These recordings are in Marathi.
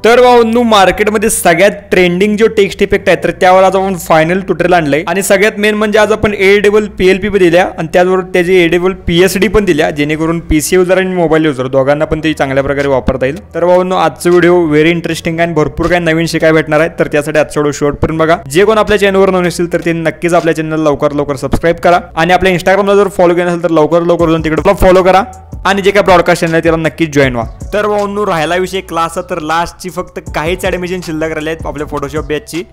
तर भाऊंनो मार्केटमध्ये सगळ्यात ट्रेंडिंग जो टेक्स्ट इफेक्ट आहे तर त्यावर आज आपण फायनल ट्युटोरियल आणलंय आणि सगळ्यात मेन म्हणजे आज आपण एडेबल PLP पण दिल्या आणि त्याचबरोबर त्याची एडेबल PSD पण दिल्या जेणेकरून PC युजर आणि मोबाईल युजर दोघांना पण ते चांगल्या प्रकारे वापरता येईल। तर भाऊंनो आजचा व्हिडिओ व्हेरी इंटरेस्टिंग आणि भरपूर काही नवीन शिकायला भेटणार आहे, तर त्यासाठी आजचा व्हिडिओ शेवटपर्यंत बघा। जे कोण आपल्या चॅनलवर नवीन असतील तर ते नक्कीच आपल्या चॅनलला लवकर सबस्क्राइब करा आणि आपल्या इंस्टाग्रामला जर फॉलो केलं असेल तर लवकर जाऊन तिकडे फॉलो करा आणि जे काय ब्रॉडकास्ट चॅनल आहे त्याला नक्कीच जॉईन व्हा। तर भाऊंनो राहिला विषय क्लास तर लास्टची फक्त काहीच ॲडमिशन शिल्लक राहिले आहेत आपल्या फोटोशॉप बॅचची।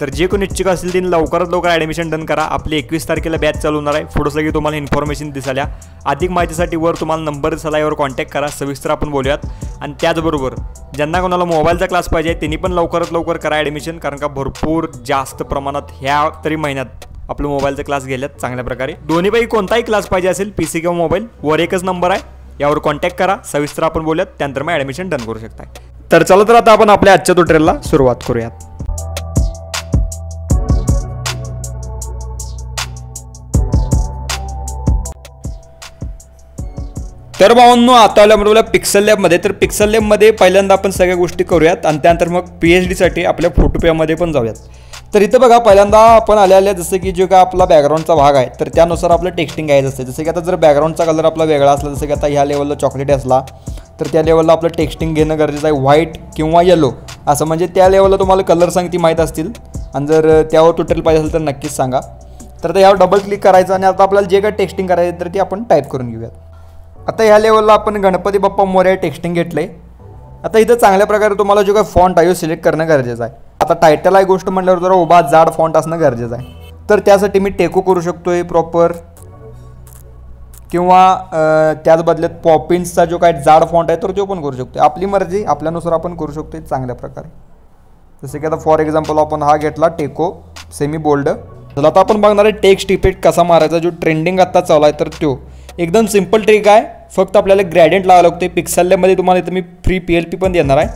तर जे कोणी इच्छुक असतील त्यांनी लवकर ॲडमिशन डन करा। आपली 21 तारखेला बॅच चालू होणार आहे। फोटो सगळी तुम्हाला इन्फॉर्मेशन दिसाल्या, अधिक माहितीसाठी वर तुम्हाला नंबर दिसला यावर कॉन्टॅक्ट करा, सविस्तर आपण बोलूयात। आणि त्याचबरोबर ज्यांना कोणाला मोबाईलचा क्लास पाहिजे त्यांनी पण लवकर करा ॲडमिशन, कारण का भरपूर जास्त प्रमाणात ह्या तरी महिन्यात आपलं मोबाईलचा क्लास गेल्यात चांगल्या प्रकारे। दोन्हीपैकी कोणताही क्लास पाहिजे असेल PC किंवा मोबाईल वर एकच नंबर आहे, यावर कॉन्टॅक्ट करा, सविस्तर आपण बोलूयात, त्यानंतर मग ॲडमिशन डन करू शकता। तर चला तर आता आपण आपल्या आजच्या ट्युटोरियलला सुरुवात करूयात। तर भावांनो आता आल्याबरोबर पिक्सल लॅबमध्ये, तर पिक्सल लॅबमध्ये पहिल्यांदा आपण सगळ्या गोष्टी करूयात आणि त्यानंतर मग PSD साठी आपल्या फोटोपेमध्ये पण जाऊयात। तर इथं बघा पहिल्यांदा आपण आल्या जसं की जो काय आपला बॅकग्राऊंडचा भाग आहे तर त्यानुसार आपलं टेक्स्टिंग घ्यायचं असते। जसं की आता जर बॅकग्राऊंडचा कलर आपला वेगळा असला, जसं की आता ह्या लेवलला चॉकलेट असला तर त्या लेवलला आपलं टेक्स्टिंग घेणं गरजेचं आहे, व्हाईट किंवा येलो असं, म्हणजे त्या लेवलला तुम्हाला कलर सांगती माहीत असतील आणि जर त्यावर ट्युटोरियल पाहिजे असेल तर नक्कीच सांगा। तर यावर डबल क्लिक करायचं आणि आता आपल्याला जे काय टेक्स्टिंग करायचं तर ते आपण टाईप करून घेऊयात। आता ह्या लेवलला आपण गणपती बाप्पा मोरया टेक्स्टिंग घेतलंय। आता इथं चांगल्या प्रकारे तुम्हाला जो काय फॉन्ट आहे सिलेक्ट करणं गरजेचं आहे। आता टायटल आहे गोष्ट म्हटल्यावर जरा उभा जाड फॉन्ट असणं गरजेचं आहे, तर त्यासाठी मी टेको करू शकतोय प्रॉपर, किंवा त्याच बदल्यात पॉपिन्सचा जो काय जाड फॉन्ट आहे तर तो पण करू शकतो। आपली मर्जी आपल्यानुसार आपण करू शकतो चांगल्या प्रकारे। जसं की आता फॉर एक्झाम्पल आपण हा घेतला टेको सेमी बोल्ड। तर आता आपण बघणार आहे टेक्स्ट इफेक्ट कसा मारायचा, जो ट्रेंडिंग आता चालू आहे तर तो एकदम सिंपल ट्रिक आहे, फक्त आपल्याला ग्रेडियंट लावावं लागते। पिक्सल लॅबमध्ये तुम्हाला इथं मी फ्री PLP पण देणार आहे,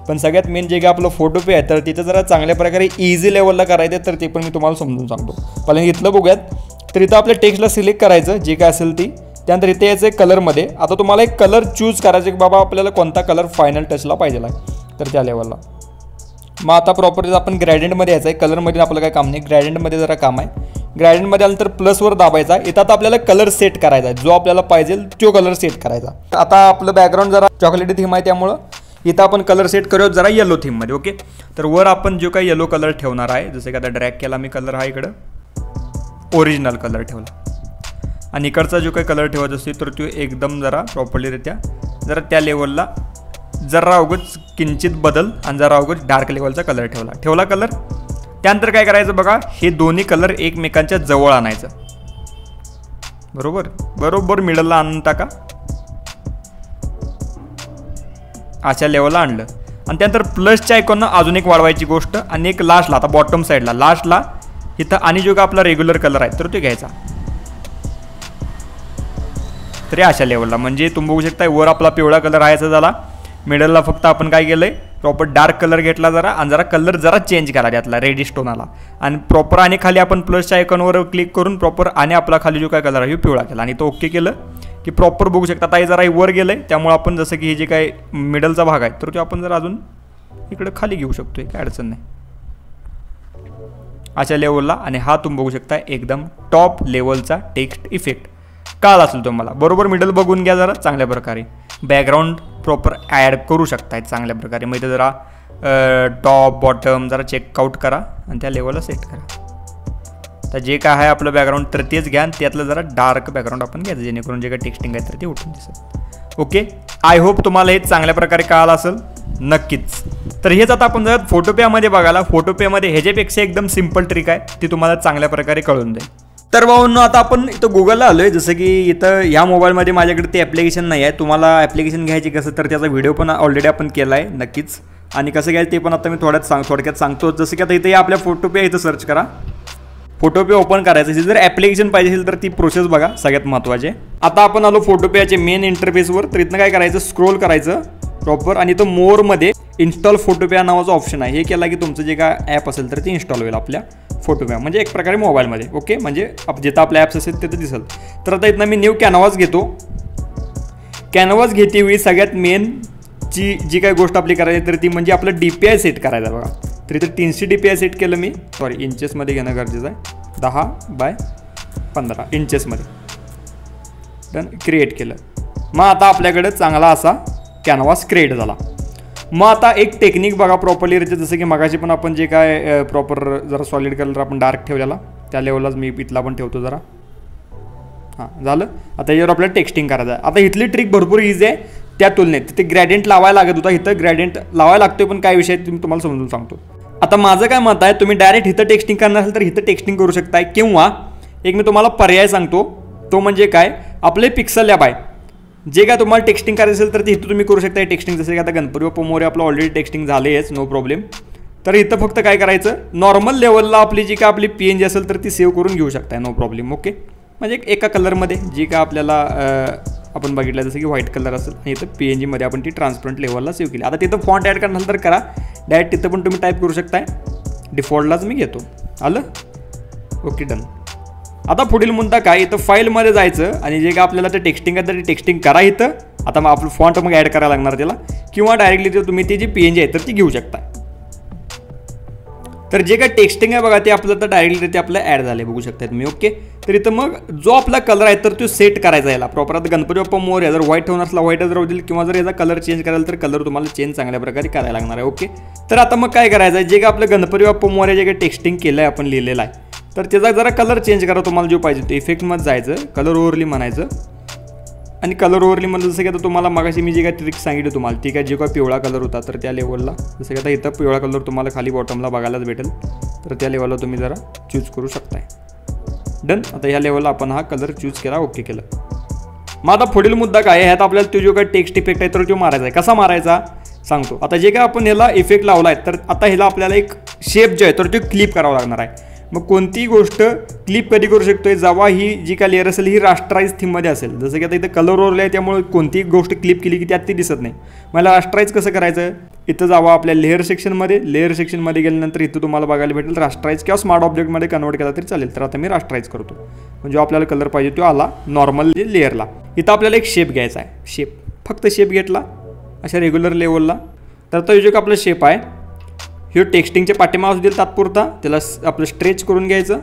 पण सगळ्यात मेन जे काय आपलं फोटो पे आहे तर तिथं जरा चांगल्या प्रकारे इझी लेवलला करायचं तर ते पण मी तुम्हाला समजून सांगतो। पहिल्यांदा इथलं बघूयात। तर इथं आपल्या टेक्स्टला सिलेक्ट करायचं जे काय असेल ती, त्यानंतर इथे यायचं कलरमध्ये। आता तुम्हाला एक कलर चूज करायचं की बाबा आपल्याला कोणता कलर फायनल टचला पाहिजे आहे तर त्या लेवलला। मग आता प्रॉपर्टीज आपण ग्रेडियंटमध्ये यायचं आहे, कलरमध्ये आपलं काय काम नाही, ग्रेडियंटमध्ये जरा काम आहे। ग्रेडियंटमध्ये आल्यानंतर प्लसवर दाबायचा, इथं आता आपल्याला कलर सेट करायचा आहे, जो आपल्याला पाहिजे तो कलर सेट करायचा। आता आपलं बॅकग्राऊंड जरा चॉकलेटी थीम आहे त्यामुळं इथं आपण कलर सेट करूया जरा येलो थीममध्ये। ओके, तर वर आपण जो काही येलो कलर ठेवणार आहे, जसं की आता ड्रॅग केला मी कलर हा इकडं ओरिजिनल कलर ठेवला आणि इकडचा जो काही कलर ठेवायचा असतो तर तो एकदम जरा प्रॉपरलीरित्या जरा त्या लेवलला जरा अवघच किंचित बदल आणि जरा अवघच डार्क लेवलचा कलर ठेवला कलर। त्यानंतर काय करायचं बघा, हे दोन्ही कलर एकमेकांच्या जवळ आणायचं, बरोबर मिडलला आणून टाका, अशा लेवलला आणलं। आणि त्यानंतर प्लसच्या आयकॉननं अजून एक वाढवायची गोष्ट आणि एक लास्टला, आता बॉटम साईडला लास्टला इथं आणि जो का आपला रेग्युलर कलर आहे तर तो घ्यायचा, तरी अशा लेवलला। म्हणजे तुम्ही बघू शकता वर आपला पिवळा कलर आहे झाला, मिडलला फक्त आपण काय केलंय प्रॉपर डार्क कलर घेतला जरा आणि जरा कलर जरा चेंज करा त्यातला रेडिश टोनाला, आणि प्रॉपर आणि खाली आपण प्लसच्या आयकॉनवर क्लिक करून प्रॉपर आणि आपला खाली जो काय कलर आहे पिवळा केला आणि तो ओके केलं की प्रॉपर बघू शकता आता जरा वर गेलंय। त्यामुळे आपण जसं की हे जे काय मिडलचा भाग आहे तर तो आपण जरा अजून इकडे खाली घेऊ शकतोय, काय अडचण नाही अशा लेवलला। आणि हा तुम्ही बघू शकता एकदम टॉप लेवलचा टेक्स्ट इफेक्ट कळला असेल तुम्हाला, बरोबर मिडल बघून घ्या जरा चांगल्या प्रकारे, बॅकग्राऊंड प्रॉपर ॲड करू शकताय चांगल्या प्रकारे। मग इथं जरा टॉप बॉटम जरा चेकआउट करा आणि त्या लेवलला सेट करा। तर जे काय आहे आपलं बॅकग्राऊंड तर तेच घ्या, त्यातलं जरा डार्क बॅकग्राऊंड आपण घ्यायचं जेणेकरून जे काय टेक्स्टिंग आहे तर ते उठून दिसत। ओके, आय होप तुम्हाला हे चांगल्या प्रकारे कळालं असेल नक्कीच। तर हेच आता आपण जर फोटोपेमध्ये बघायला, फोटोपेमध्ये ह्याच्यापेक्षा एकदम सिंपल ट्रिक आहे ती तुम्हाला चांगल्या प्रकारे कळून जाईल। तर भाऊंनो आता आपण इथं गुगलला आलो आहे, जसं की इथं ह्या मोबाईलमध्ये माझ्याकडे ते ॲप्लिकेशन नाही आहे, तुम्हाला ॲप्लिकेशन घ्यायची कसं तर त्याचा व्हिडिओ पण ऑलरेडी आपण केला आहे नक्कीच, आणि कसं घ्यायचं ते पण आता मी थोडक्यात सांगतो। जसं की आता इथे आपल्या फोटोपे इथं सर्च करा, फोटोपे ओपन करायचं असेल, जर ॲप्लिकेशन पाहिजे असेल तर ती प्रोसेस बघा सगळ्यात महत्त्वाचे। आता आपण आलो फोटोपेचे मेन इंटरफेसवर, तर इथनं काय करायचं स्क्रोल करायचं प्रॉपर आणि इथं मोरमध्ये इन्स्टॉल फोटोपे नावाचा ऑप्शन आहे, हे केला की तुमचं जे काय ॲप असेल तर ते इन्स्टॉल होईल आपल्या फोटोपे, म्हणजे एक प्रकारे मोबाईलमध्ये। ओके, म्हणजे जिथं आपल्या ॲप्स असेल तिथं दिसेल। तर आता इथनं मी न्यू कॅनव्हास घेतो, कॅनव्हास घेतेवेळी सगळ्यात मेन ची जी काही गोष्ट आपली करायची तर ती म्हणजे आपलं DPI सेट करायचं बघा. तर इथं 300 DPI सेट केलं मी, सॉरी इंचेसमध्ये घेणं गरजेचं आहे, 10/15 इंचेसमध्ये. डन, क्रिएट केलं. मग आता आपल्याकडे चांगला असा कॅनव्हास क्रिएट झाला. मग आता एक टेक्निक बघा प्रॉपरली, जसं की मगाशी पण आपण जे काय प्रॉपर जरा सॉलिड कलर आपण डार्क ठेवलेला त्या लेवललाच मी इथला पण ठेवतो जरा. हां झालं. आता यावर आपल्याला टेक्स्टिंग करायचं आहे. आता इथली ट्रिक भरपूर इझी आहे त्या तुलनेत. तिथे ग्रॅडियंट लावायला लागत होता, इथं ग्रॅडियंट लावायला लागतोय, पण काय विषय तुम्ही तुम्हाला समजून सांगतो. आता माझं काय मत आहे, तुम्ही डायरेक्ट इथं टेक्स्टिंग करणार असेल तर इथं टेक्स्टिंग करू शकताय, किंवा एक मी तुम्हाला पर्याय सांगतो, तो म्हणजे काय, आपले पिक्सल लॅब आहे, जे काय तुम्हाला टेक्स्टिंग करायचं असेल तर इथं तुम्ही करू शकता टेक्स्टिंग. जसं की आता गणपती बाप्पा मोरया आपलं ऑलरेडी टेक्स्टिंग झालेच, नो प्रॉब्लेम. तर इथं फक्त काय करायचं, नॉर्मल लेवलला आपली जी काय आपली PNG असेल तर ती सेव्ह करून घेऊ शकताय, नो प्रॉब्लेम. ओके, म्हणजे एका कलरमध्ये जी काय आपल्याला आपण बघितलं जसं की व्हाईट कलर असेल आणि इथं PNG मध्ये आपण ती ट्रान्सपरंट लेवलला सेव्ह केली. आता तिथं फॉन्ट ॲड करणार तर करा, डायरेक्ट तिथं पण तुम्ही टाईप करू शकताय. डिफॉल्टलाच मी घेतो, आलं. Okay, done. आता पुढील मुद्दा काय, इथं फाईलमध्ये जायचं आणि जे काय आपल्याला ते टेक्स्टिंग आहे तर ते टेक्स्टिंग करा इथं. आता मग आपलं फॉन्ट मग ॲड करायला लागणार त्याला, किंवा डायरेक्टली तुम्ही ती जी PNG आहे तर ती घेऊ शकता. तर जे काय टेक्स्टिंग आहे बघा ते आपलं तर डायरेक्टली ते आपलं ॲड झालं, बघू शकता तुम्ही. ओके, तर इथं मग जो आपला कलर आहे तर तो सेट करायचा याला प्रॉपर. आता गणपती बाप्पा मोरया जर व्हाईट होणार असला व्हाईटच राहू देईल, किंवा जर याचा कलर चेंज करायला तर कलर तुम्हाला चेंज चांगल्या प्रकारे करायला लागणार आहे. ओके, तर आता मग काय करायचं आहे, जे काय आपलं गणपती बाप्पा मोरया जे काही टेक्स्टिंग केलं आहे आपण लिहिलेलं आहे तर त्याचा जरा कलर चेंज करा तुम्हाला जो पाहिजे तो. इफेक्टमध्ये जायचं, कलर ओव्हरली म्हणायचं, आणि कलर ओव्हरलीमध्ये जसं की आता तुम्हाला मगाशी मी जे काय ट्रिक सांगितली तुम्हाला, ती काय जे काय पिवळा कलर होता तर त्या लेवलला, जसं की आता इथं पिवळा कलर तुम्हाला खाली बॉटमला बघायलाच भेटेल, तर त्या लेवलला तुम्ही जरा चूज करू शकताय. डन. आता ह्या लेवलला आपण हा कलर चूज केला, ओके केलं. मग आता पुढील मुद्दा काय आहे, ह्यात आपल्याला तो जो काय टेक्स्ट इफेक्ट आहे तर तो मारायचा आहे. कसा मारायचा सांगतो. आता जे काय आपण ह्याला इफेक्ट लावला आहे तर आता ह्याला आपल्याला एक शेप जो आहे तर तो क्लिप करावा लागणार आहे. मग कोणतीही गोष्ट क्लिप कधी करू शकतोय, जेव्हा ही जी काय लेअर असेल ही रास्टराईज थीममध्ये असेल. जसं की आता इथं कलर ओरले आहे त्यामुळे कोणतीही गोष्ट क्लिप केली की त्यात ती दिसत नाही. मला रास्टराईज कसं करायचं, इथं जावा आपल्या लेअर सेक्शनमध्ये, लेअर सेक्शनमध्ये गेल्यानंतर इथं तुम्हाला बघायला भेटेल रास्टराईज किंवा स्मार्ट ऑब्जेक्टमध्ये कन्वर्ट केला तरी चालेल. तर आता मी रास्टराईज करतो, म्हणजे आपल्याला कलर पाहिजे तो आला नॉर्मल लेअरला. इथं आपल्याला एक शेप घ्यायचा आहे, शेप फक्त शेप घेतला अशा रेग्युलर लेवलला. तर तो जो आपला शेप आहे हे टेक्स्टिंगच्या पाठीमागे असू देईल तात्पुरता, त्याला आपलं स्ट्रेच करून घ्यायचं.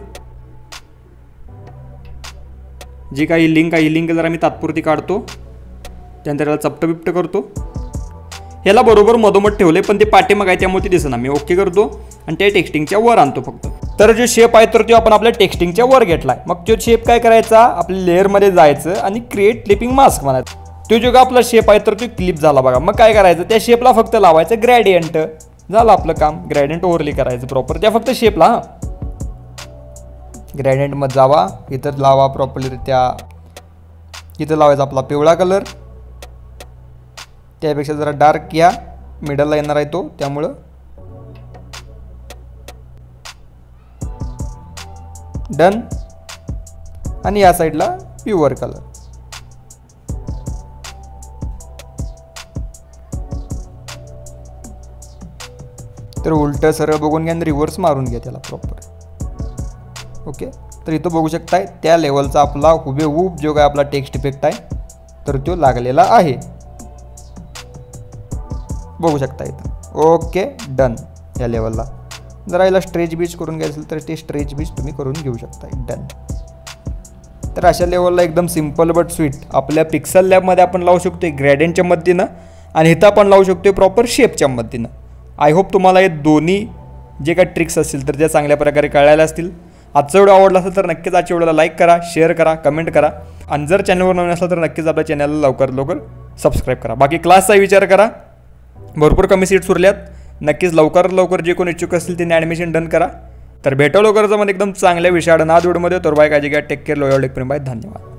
जी काही लिंक आहे ही लिंक जरा मी तात्पुरती काढतो, त्यानंतर याला चपटं बिपटं करतो. ह्याला बरोबर मधोमध ठेवले पण ते पाठीमागे आहे त्यामुळे ते दिसेना. मी ओके करतो आणि ते टेक्स्टिंगच्या वर आणतो फक्त. तर जो शेप आहे तर तो आपण आपल्या टेक्स्टिंगच्या वर घेतलाय. मग तो शेप काय करायचा, आपल्या लेअरमध्ये जायचं आणि क्रिएट क्लिपिंग मास्क म्हणायचं. तो जो आपला शेप आहे तर तो क्लिप झाला बघा. मग काय करायचं, त्या शेपला फक्त लावायचं ग्रॅडियंट, झालं आपलं काम. ग्रॅडियंट ओव्हरली करायचं प्रॉपर त्या फक्त शेपला. हां, ग्रॅडियंटमध्ये जावा, इथं लावा प्रॉपरलित्या, इथं लावायचा आपला पिवळा कलर, त्यापेक्षा जरा डार्क या मिडलला येणार आहे तो, त्यामुळं डन. आणि या साईडला प्युअर कलर. तर उलटं सरळ बघून घ्या आणि रिव्हर्स मारून घ्या त्याला प्रॉपर. ओके, तर इथं बघू शकताय त्या लेवलचा आपला हुबेहूब जो काय आपला टेक्स्ट इफेक्ट आहे तर तो लागलेला आहे, बघू शकता इथं. Okay, done. या लेवलला जरा याला स्ट्रेच बीच करून घ्यायचं असेल तर ते स्ट्रेच बीच तुम्ही करून घेऊ शकता. डन. तर अशा लेवलला एकदम सिम्पल बट स्वीट आपल्या पिक्सल लॅबमध्ये आपण लावू शकतो ग्रॅडियंटच्या मदतीनं, आणि इथं आपण लावू शकतो प्रॉपर शेपच्या मदतीनं. आय होप तुम्हाला हे दोन्ही जे काही ट्रिक्स असतील तर त्या चांगल्या प्रकारे कळायला असतील. आजचा व्हिडिओ आवडला असेल तर नक्कीच आजच्या व्हिडिओला लाईक करा, शेअर करा, कमेंट करा, आणि जर चॅनलवर नवीन असेल तर नक्कीच आपल्या चॅनलला लवकर सबस्क्राईब करा. बाकी क्लासचा विचार करा, भरपूर कमी सीट्स उरल्यात. नक्कीच लवकर जे कोण इच्छुक असतील त्यांनी ॲडमिशन डन करा. तर भेटू लवकरच मध्ये एकदम चांगल्या विषयानं नाद व्हिडिओमध्ये. तर बाय, काळजी घ्या, टेक केअर, लॉयल टेक प्रेम, बाय, धन्यवाद.